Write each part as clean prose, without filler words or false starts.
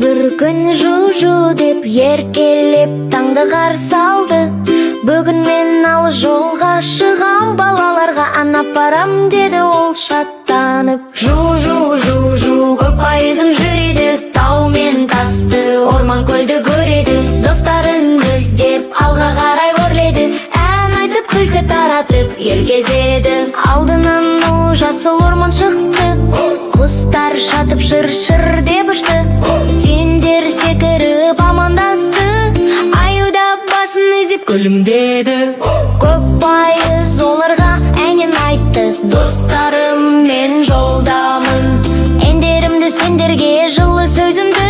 Bir gün жу-жу деп еркелеп таңды қарсы алды. Бүгін мен ал жолға шығам, балаларға анап барам деді ол шаттанып. Жу-жу-жу-жу көк пайызым жүреді, тау мен тасты, орман көлді көреді. Достарын іздеп алға қарай өрледі, ән айтып күлкі таратып ел кезеді. Алдынан ол жасыл орман шықты, құстар шатып шыр-шыр деп ұшты. Тендер секіріп амандасты, аюда басын изеп күлімдеді. Көк пайыз оларға әнін айтты, достарым мен жолдамын. Әндерімді сендерге, жылы сөзімді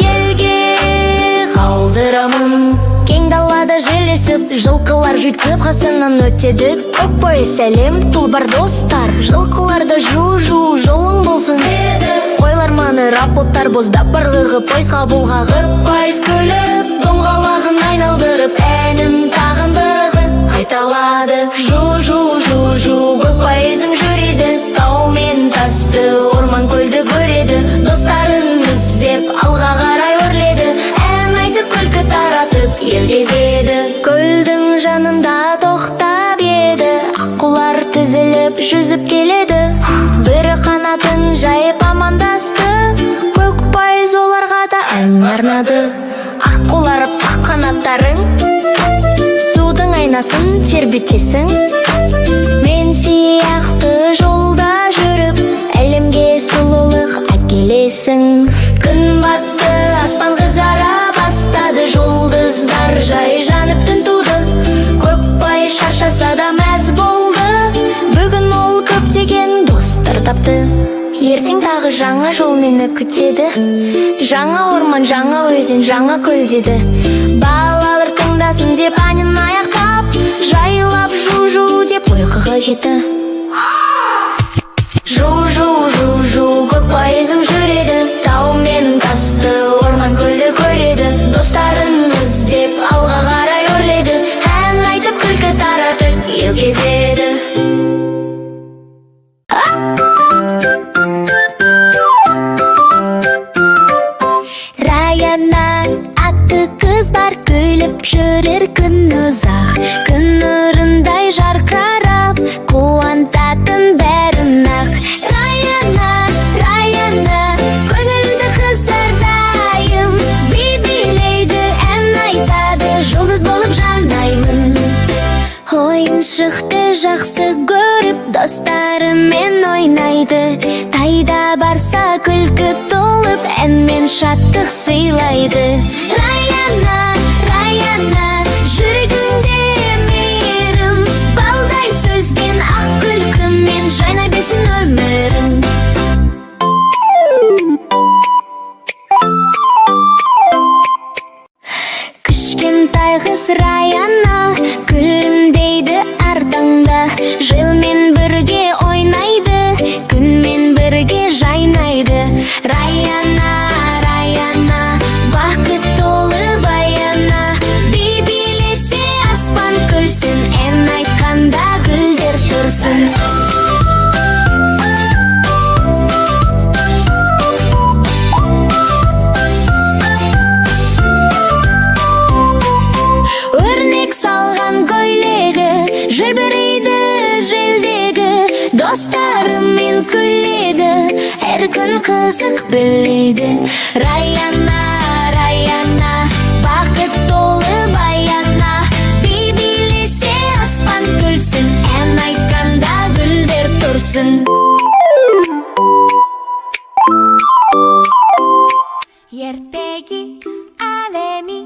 елге қалдырамын. Кең далада желесіп, жылқылар жүйткіп қасынан өтеді. Көк пайыз сәлем, тұлбар достар, жылқыларда жу-жу жолың болсын деді. Қойлар маңырап, оттар боздап, барлығы пойызға бұлғағып, пайыз күліп, доңғалағын айналдырып, әнін тағындығы қайталады. Жу-жу-жу-жу көк пайызың жүреді, тау мен тасты, орман көлді көреді. Достарын іздеп алға қарай өрледі, ән айтып күлкі таратып ел кезеді. Көлдің жанында тоқтап еді, аққулар тізіліп жүзіп келеді. Бірі қанатын жайып амандасты, көк пайыз оларға да ән арнады. Аққулар ақ қанаттарың, судың айнасын тербетесің. Мен сияқты жолда жүріп, әлемге сұлулық әкелесің. Күн батты, аспан қызара бастады, жұлдыздар жай жанып түн туды. Көк пайыз шаршаса да мәз болды, бүгін ол көптеген достар тапты. Ертең тағы жаңа жол мені күтеді, жаңа орман, жаңа өзен, жаңа көл деді. Балалар тыңдасын деп әнін аяқтап, жайлап жу-жу деп ұйқыға жетті. Жу-жу-жу-жу көк пайызым жүреді, тау мен тасты, орман көлді көреді. Достарын іздеп алға қарай өрледі, ән айтып күлкі таратып ел кезеді. Раяннан аққы қыз бар, күліп жүрер күн ұзақ, күн нұрындай жарқырап, қуан Қиыншылықты жақсы көріп достарымен ойнайды. Қайда барса күлкі толып әнмен шаттық сыйлайды. Раяна, Раяна, жүрегіңде мейірім, балдай сөзбен ақ күлкімен жайна берсін өмірің. Кішкентай қыз Раяна күлімдейді әр таңда, жылмен бірге ойнайды, күнмен бірге жайнайды. Раяна, Раяна, бақыт толы баяна, би билесе аспан күлсін, ән айтқанда гүлдер тұрсын. Өрнек салған көйлегі желбірейді желдегі, достарымен күледі, әр күн қызық біледі. Раяна, Раяна, бақыт толы баяна, би билесе аспан күлсін, ән айтқанда гүлдер тұрсын. Ертегі әлемі